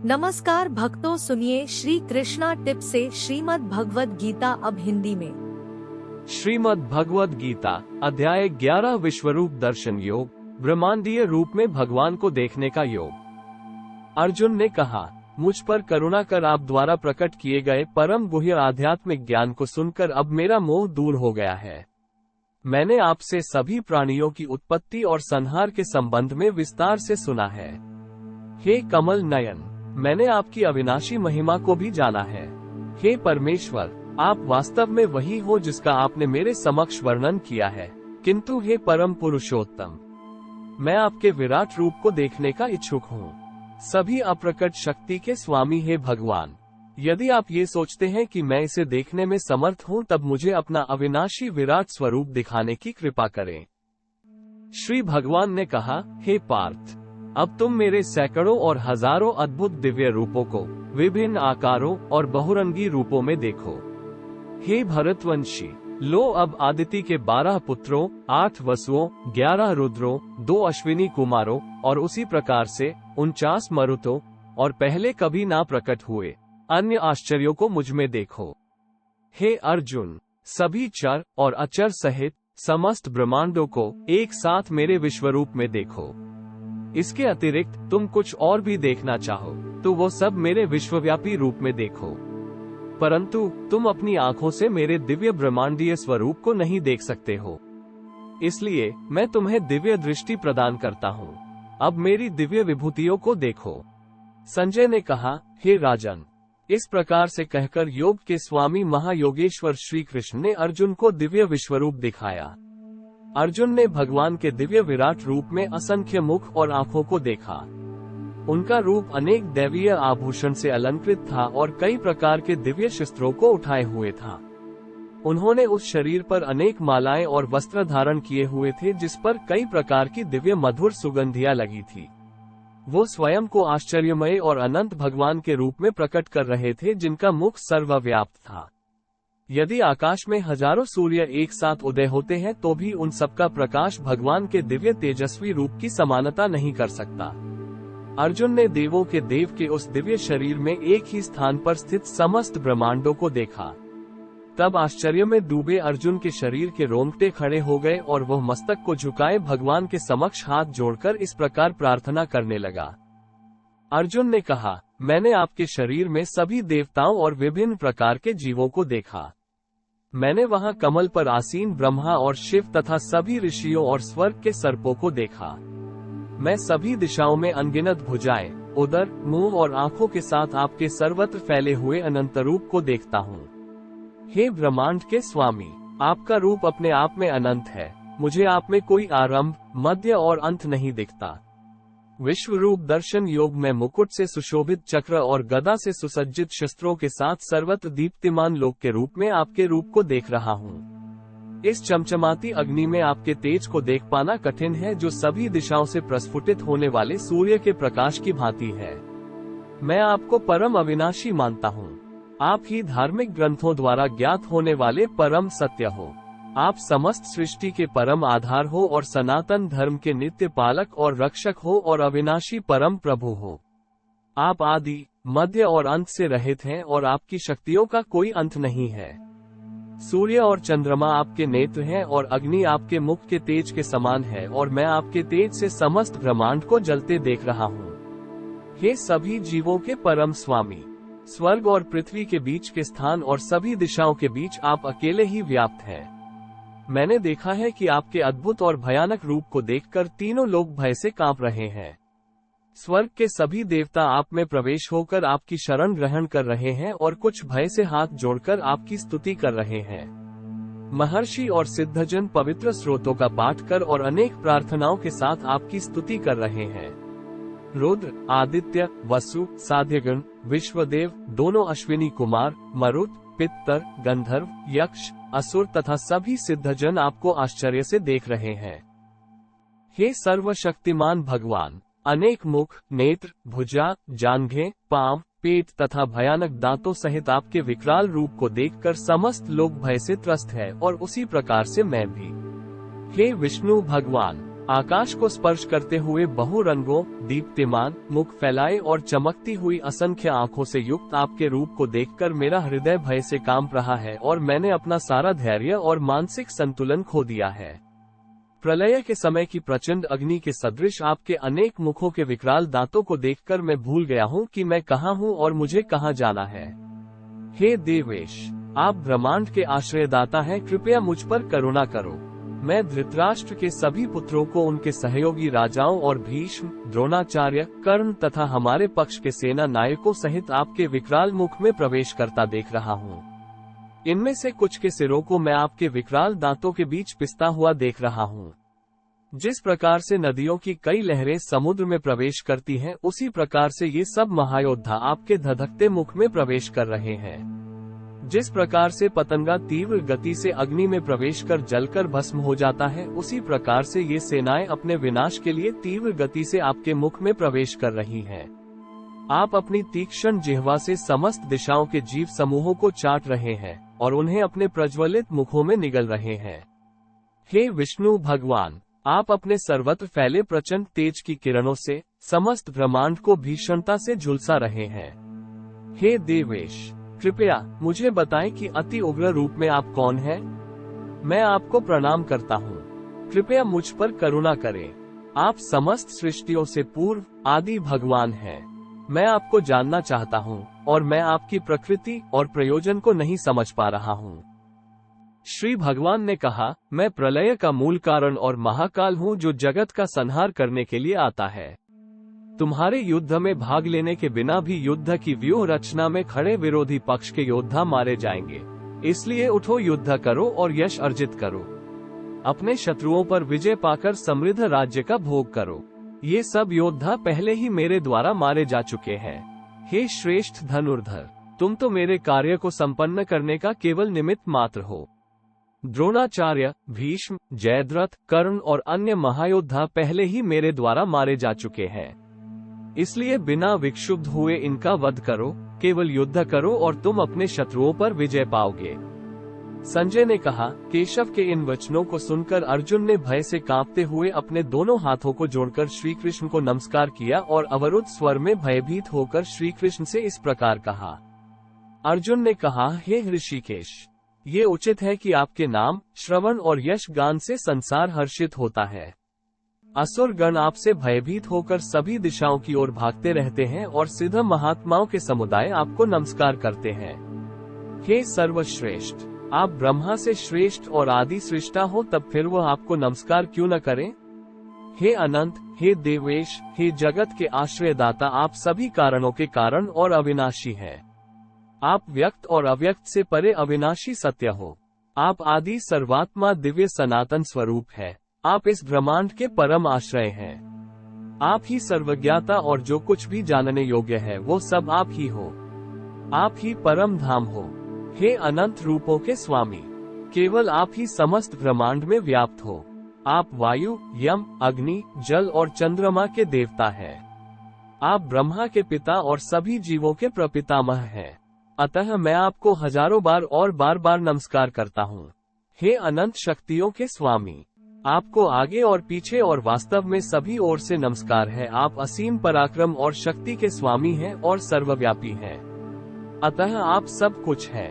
नमस्कार भक्तों, सुनिए श्री कृष्णा टिप से श्रीमद् भगवद गीता अब हिंदी में। श्रीमद् भगवद गीता अध्याय 11 विश्वरूप दर्शन योग, ब्रह्मांडीय रूप में भगवान को देखने का योग। अर्जुन ने कहा, मुझ पर करुणा कर आप द्वारा प्रकट किए गए परम गुह्य आध्यात्मिक ज्ञान को सुनकर अब मेरा मोह दूर हो गया है। मैंने आपसे सभी प्राणियों की उत्पत्ति और संहार के संबंध में विस्तार से सुना है। हे कमल नयन, मैंने आपकी अविनाशी महिमा को भी जाना है। हे परमेश्वर, आप वास्तव में वही हो जिसका आपने मेरे समक्ष वर्णन किया है। किंतु हे परम पुरुषोत्तम, मैं आपके विराट रूप को देखने का इच्छुक हूँ। सभी अप्रकट शक्ति के स्वामी हे भगवान, यदि आप ये सोचते हैं कि मैं इसे देखने में समर्थ हूँ, तब मुझे अपना अविनाशी विराट स्वरूप दिखाने की कृपा करें। श्री भगवान ने कहा, हे पार्थ, अब तुम मेरे सैकड़ों और हजारों अद्भुत दिव्य रूपों को विभिन्न आकारों और बहुरंगी रूपों में देखो। हे भरतवंशी, लो अब आदिति के 12 पुत्रों, 8 वसुओं, 11 रुद्रों, 2 अश्विनी कुमारों और उसी प्रकार से 49 मरुतों और पहले कभी ना प्रकट हुए अन्य आश्चर्यों को मुझ में देखो। हे अर्जुन, सभी चर और अचर सहित समस्त ब्रह्मांडों को एक साथ मेरे विश्वरूप में देखो। इसके अतिरिक्त तुम कुछ और भी देखना चाहो तो वो सब मेरे विश्वव्यापी रूप में देखो, परंतु तुम अपनी आंखों से मेरे दिव्य ब्रह्मांडीय स्वरूप को नहीं देख सकते हो। इसलिए मैं तुम्हें दिव्य दृष्टि प्रदान करता हूँ। अब मेरी दिव्य विभूतियों को देखो। संजय ने कहा, हे राजन, इस प्रकार से कहकर योग के स्वामी महायोगेश्वर श्री कृष्ण ने अर्जुन को दिव्य विश्वरूप दिखाया। अर्जुन ने भगवान के दिव्य विराट रूप में असंख्य मुख और आंखों को देखा। उनका रूप अनेक दैवीय आभूषण से अलंकृत था और कई प्रकार के दिव्य शस्त्रों को उठाए हुए था। उन्होंने उस शरीर पर अनेक मालाएं और वस्त्र धारण किए हुए थे, जिस पर कई प्रकार की दिव्य मधुर सुगंधियां लगी थी। वो स्वयं को आश्चर्यमय और अनंत भगवान के रूप में प्रकट कर रहे थे, जिनका मुख सर्वव्याप्त था। यदि आकाश में हजारों सूर्य एक साथ उदय होते हैं तो भी उन सबका प्रकाश भगवान के दिव्य तेजस्वी रूप की समानता नहीं कर सकता। अर्जुन ने देवों के देव के उस दिव्य शरीर में एक ही स्थान पर स्थित समस्त ब्रह्मांडों को देखा। तब आश्चर्य में डूबे अर्जुन के शरीर के रोंगटे खड़े हो गए और वह मस्तक को झुकाए भगवान के समक्ष हाथ जोड़कर इस प्रकार प्रार्थना करने लगा। अर्जुन ने कहा, मैंने आपके शरीर में सभी देवताओं और विभिन्न प्रकार के जीवों को देखा। मैंने वहां कमल पर आसीन ब्रह्मा और शिव तथा सभी ऋषियों और स्वर्ग के सर्पों को देखा। मैं सभी दिशाओं में अनगिनत भुजाएं, उदर, मुंह और आंखों के साथ आपके सर्वत्र फैले हुए अनंत रूप को देखता हूँ। हे ब्रह्मांड के स्वामी, आपका रूप अपने आप में अनंत है। मुझे आप में कोई आरंभ, मध्य और अंत नहीं दिखता। विश्वरूप दर्शन योग में मुकुट से सुशोभित चक्र और गदा से सुसज्जित शस्त्रों के साथ सर्वत्र दीप्तिमान लोक के रूप में आपके रूप को देख रहा हूँ। इस चमचमाती अग्नि में आपके तेज को देख पाना कठिन है, जो सभी दिशाओं से प्रस्फुटित होने वाले सूर्य के प्रकाश की भांति है। मैं आपको परम अविनाशी मानता हूँ। आप ही धार्मिक ग्रंथों द्वारा ज्ञात होने वाले परम सत्य हो। आप समस्त सृष्टि के परम आधार हो और सनातन धर्म के नित्य पालक और रक्षक हो और अविनाशी परम प्रभु हो। आप आदि, मध्य और अंत से रहित हैं और आपकी शक्तियों का कोई अंत नहीं है। सूर्य और चंद्रमा आपके नेत्र हैं और अग्नि आपके मुख के तेज के समान है, और मैं आपके तेज से समस्त ब्रह्मांड को जलते देख रहा हूँ। हे सभी जीवों के परम स्वामी, स्वर्ग और पृथ्वी के बीच के स्थान और सभी दिशाओं के बीच आप अकेले ही व्याप्त हैं। मैंने देखा है कि आपके अद्भुत और भयानक रूप को देखकर तीनों लोग भय से कांप रहे हैं। स्वर्ग के सभी देवता आप में प्रवेश होकर आपकी शरण ग्रहण कर रहे हैं और कुछ भय से हाथ जोड़कर आपकी स्तुति कर रहे हैं। महर्षि और सिद्धजन पवित्र स्रोतों का पाठ कर और अनेक प्रार्थनाओं के साथ आपकी स्तुति कर रहे हैं। रुद्र, आदित्य, वसु, साध्यगण, विश्वदेव, दोनों अश्विनी कुमार, मरुत, पितर, गंधर्व, यक्ष, असुर तथा सभी सिद्धजन आपको आश्चर्य से देख रहे हैं। हे सर्वशक्तिमान भगवान, अनेक मुख, नेत्र, भुजा, जांघें, पांव, पेट तथा भयानक दांतों सहित आपके विकराल रूप को देखकर समस्त लोग भय से त्रस्त है, और उसी प्रकार से मैं भी। हे विष्णु भगवान, आकाश को स्पर्श करते हुए बहुरंगों, दीप्तिमान मुख फैलाए और चमकती हुई असंख्य आंखों से युक्त आपके रूप को देखकर मेरा हृदय भय से कांप रहा है और मैंने अपना सारा धैर्य और मानसिक संतुलन खो दिया है। प्रलय के समय की प्रचंड अग्नि के सदृश आपके अनेक मुखों के विकराल दांतों को देखकर मैं भूल गया हूँ कि मैं कहाँ हूँ और मुझे कहाँ जाना है। हे देवेश, आप ब्रह्मांड के आश्रयदाता हैं, कृपया मुझ पर करुणा करो। मैं धृतराष्ट्र के सभी पुत्रों को उनके सहयोगी राजाओं और भीष्म, द्रोणाचार्य, कर्ण तथा हमारे पक्ष के सेना नायकों सहित आपके विकराल मुख में प्रवेश करता देख रहा हूँ। इनमें से कुछ के सिरों को मैं आपके विकराल दांतों के बीच पिसता हुआ देख रहा हूँ। जिस प्रकार से नदियों की कई लहरें समुद्र में प्रवेश करती हैं, उसी प्रकार से ये सब महायोद्धा आपके धधकते मुख में प्रवेश कर रहे हैं। जिस प्रकार से पतंगा तीव्र गति से अग्नि में प्रवेश कर जलकर भस्म हो जाता है, उसी प्रकार से ये सेनाएं अपने विनाश के लिए तीव्र गति से आपके मुख में प्रवेश कर रही हैं। आप अपनी तीक्ष्ण जिह्वा से समस्त दिशाओं के जीव समूहों को चाट रहे हैं और उन्हें अपने प्रज्वलित मुखों में निगल रहे हैं। हे विष्णु भगवान, आप अपने सर्वत्र फैले प्रचंड तेज की किरणों से समस्त ब्रह्मांड को भीषणता से झुलसा रहे हैं। हे देवेश, कृपया मुझे बताएं कि अति उग्र रूप में आप कौन हैं? मैं आपको प्रणाम करता हूँ, कृपया मुझ पर करुणा करें। आप समस्त सृष्टियों से पूर्व आदि भगवान हैं। मैं आपको जानना चाहता हूँ और मैं आपकी प्रकृति और प्रयोजन को नहीं समझ पा रहा हूँ। श्री भगवान ने कहा, मैं प्रलय का मूल कारण और महाकाल हूँ जो जगत का संहार करने के लिए आता है। तुम्हारे युद्ध में भाग लेने के बिना भी युद्ध की व्यूह रचना में खड़े विरोधी पक्ष के योद्धा मारे जाएंगे। इसलिए उठो, युद्ध करो और यश अर्जित करो। अपने शत्रुओं पर विजय पाकर समृद्ध राज्य का भोग करो। ये सब योद्धा पहले ही मेरे द्वारा मारे जा चुके हैं। हे श्रेष्ठ धनुर्धर, तुम तो मेरे कार्य को संपन्न करने का केवल निमित्त मात्र हो। द्रोणाचार्य, भीष्म, जयद्रथ, कर्ण और अन्य महायोद्धा पहले ही मेरे द्वारा मारे जा चुके हैं। इसलिए बिना विक्षुब्ध हुए इनका वध करो, केवल युद्ध करो और तुम अपने शत्रुओं पर विजय पाओगे। संजय ने कहा, केशव के इन वचनों को सुनकर अर्जुन ने भय से कांपते हुए अपने दोनों हाथों को जोड़कर श्री कृष्ण को नमस्कार किया और अवरुद्ध स्वर में भयभीत होकर श्री कृष्ण से इस प्रकार कहा। अर्जुन ने कहा, हे ऋषिकेश, ये उचित है कि आपके नाम, श्रवण और यश गान से संसार हर्षित होता है। असुर गण आपसे भयभीत होकर सभी दिशाओं की ओर भागते रहते हैं और सिद्ध महात्माओं के समुदाय आपको नमस्कार करते हैं। हे सर्वश्रेष्ठ, आप ब्रह्मा से श्रेष्ठ और आदि सृष्टा हो, तब फिर वह आपको नमस्कार क्यों न करें? हे अनंत, हे देवेश, हे जगत के आश्रयदाता, आप सभी कारणों के कारण और अविनाशी हैं। आप व्यक्त और अव्यक्त से परे अविनाशी सत्य हो। आप आदि सर्वात्मा दिव्य सनातन स्वरूप है। आप इस ब्रह्मांड के परम आश्रय हैं। आप ही सर्वज्ञाता और जो कुछ भी जानने योग्य है वो सब आप ही हो। आप ही परम धाम हो। हे अनंत रूपों के स्वामी, केवल आप ही समस्त ब्रह्मांड में व्याप्त हो। आप वायु, यम, अग्नि, जल और चंद्रमा के देवता हैं। आप ब्रह्मा के पिता और सभी जीवों के प्रपितामह हैं। अतः मैं आपको हजारों बार और बार बार नमस्कार करता हूँ। हे अनंत शक्तियों के स्वामी, आपको आगे और पीछे और वास्तव में सभी ओर से नमस्कार है। आप असीम पराक्रम और शक्ति के स्वामी हैं और सर्वव्यापी हैं। अतः आप सब कुछ हैं।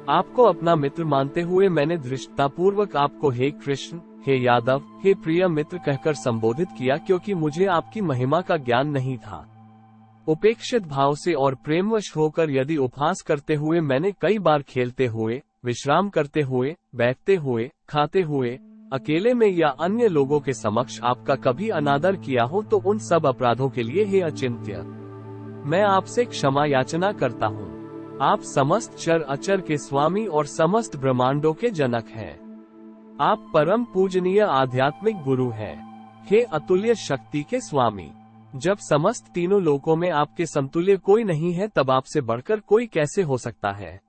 आपको अपना मित्र मानते हुए मैंने धृष्टतापूर्वक आपको हे कृष्ण, हे यादव, हे प्रिय मित्र कहकर संबोधित किया, क्योंकि मुझे आपकी महिमा का ज्ञान नहीं था। उपेक्षित भाव से और प्रेमवश होकर यदि उपहास करते हुए मैंने कई बार खेलते हुए, विश्राम करते हुए, बैठते हुए, खाते हुए, अकेले में या अन्य लोगों के समक्ष आपका कभी अनादर किया हो, तो उन सब अपराधों के लिए हे अचिंत्य, मैं आपसे क्षमा याचना करता हूँ। आप समस्त चर अचर के स्वामी और समस्त ब्रह्मांडों के जनक हैं। आप परम पूजनीय आध्यात्मिक गुरु हैं। हे अतुल्य शक्ति के स्वामी, जब समस्त तीनों लोकों में आपके समतुल्य कोई नहीं है, तब आपसे बढ़कर कोई कैसे हो सकता है?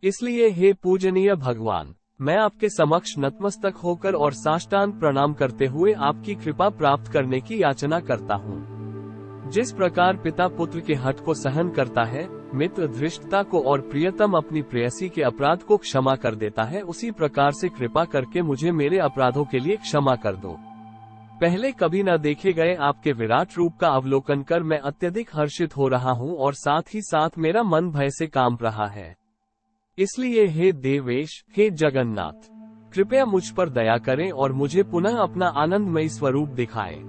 इसलिए हे पूजनीय भगवान, मैं आपके समक्ष नतमस्तक होकर और साष्टांग प्रणाम करते हुए आपकी कृपा प्राप्त करने की याचना करता हूँ। जिस प्रकार पिता पुत्र के हठ को सहन करता है, मित्र धृष्टता को और प्रियतम अपनी प्रेयसी के अपराध को क्षमा कर देता है, उसी प्रकार से कृपा करके मुझे मेरे अपराधों के लिए क्षमा कर दो। पहले कभी न देखे गए आपके विराट रूप का अवलोकन कर मैं अत्यधिक हर्षित हो रहा हूँ और साथ ही साथ मेरा मन भय से कांप रहा है। इसलिए हे देवेश, हे जगन्नाथ, कृपया मुझ पर दया करें और मुझे पुनः अपना आनंदमय स्वरूप दिखाएं।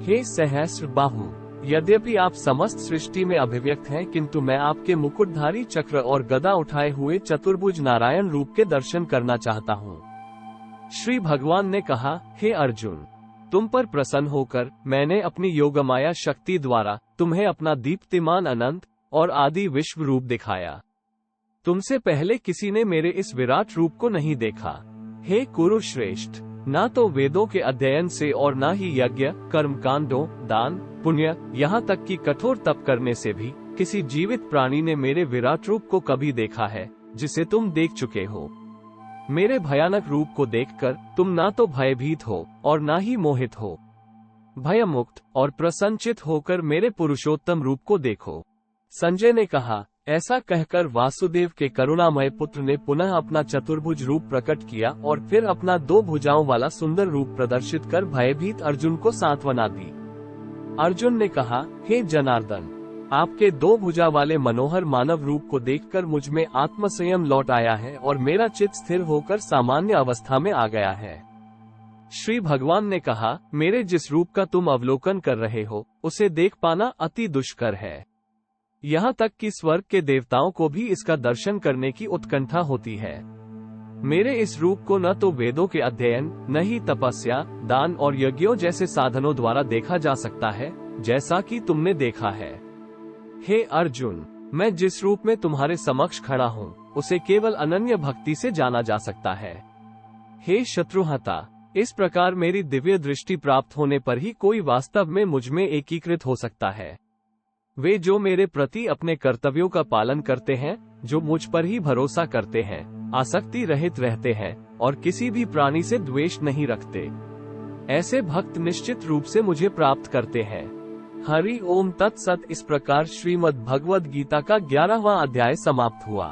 हे सहस्र बाहु, यद्यपि आप समस्त सृष्टि में अभिव्यक्त हैं, किंतु मैं आपके मुकुटधारी चक्र और गदा उठाए हुए चतुर्भुज नारायण रूप के दर्शन करना चाहता हूँ। श्री भगवान ने कहा, हे अर्जुन, तुम पर प्रसन्न होकर मैंने अपनी योगमाया शक्ति द्वारा तुम्हें अपना दीप्तिमान अनंत और आदि विश्व रूप दिखाया। तुमसे पहले किसी ने मेरे इस विराट रूप को नहीं देखा। हे कुरुश्रेष्ठ, ना तो वेदों के अध्ययन से और ना ही यज्ञ, कर्मकांडों, दान, पुण्य, यहाँ तक कि कठोर तप करने से भी किसी जीवित प्राणी ने मेरे विराट रूप को कभी देखा है जिसे तुम देख चुके हो। मेरे भयानक रूप को देखकर तुम ना तो भयभीत हो और ना ही मोहित हो। भयमुक्त और प्रसन्नचित होकर मेरे पुरुषोत्तम रूप को देखो। संजय ने कहा। ऐसा कहकर वासुदेव के करुणामय पुत्र ने पुनः अपना चतुर्भुज रूप प्रकट किया और फिर अपना 2 भुजाओं वाला सुंदर रूप प्रदर्शित कर भयभीत अर्जुन को सांत्वना दी। अर्जुन ने कहा, हे जनार्दन, आपके 2 भुजा वाले मनोहर मानव रूप को देखकर मुझ में आत्मसंयम लौट आया है और मेरा चित्त स्थिर होकर सामान्य अवस्था में आ गया है। श्री भगवान ने कहा, मेरे जिस रूप का तुम अवलोकन कर रहे हो उसे देख पाना अति दुष्कर है। यहाँ तक कि स्वर्ग के देवताओं को भी इसका दर्शन करने की उत्कंठा होती है। मेरे इस रूप को न तो वेदों के अध्ययन, न ही तपस्या, दान और यज्ञों जैसे साधनों द्वारा देखा जा सकता है, जैसा कि तुमने देखा है। हे अर्जुन, मैं जिस रूप में तुम्हारे समक्ष खड़ा हूँ उसे केवल अनन्य भक्ति से जाना जा सकता है। हे शत्रुहता, इस प्रकार मेरी दिव्य दृष्टि प्राप्त होने पर ही कोई वास्तव में मुझ में एकीकृत हो सकता है। वे जो मेरे प्रति अपने कर्तव्यों का पालन करते हैं, जो मुझ पर ही भरोसा करते हैं, आसक्ति रहित रहते हैं और किसी भी प्राणी से द्वेष नहीं रखते, ऐसे भक्त निश्चित रूप से मुझे प्राप्त करते हैं। हरि ओम तत्सत। इस प्रकार श्रीमद् भगवद गीता का 11वां अध्याय समाप्त हुआ।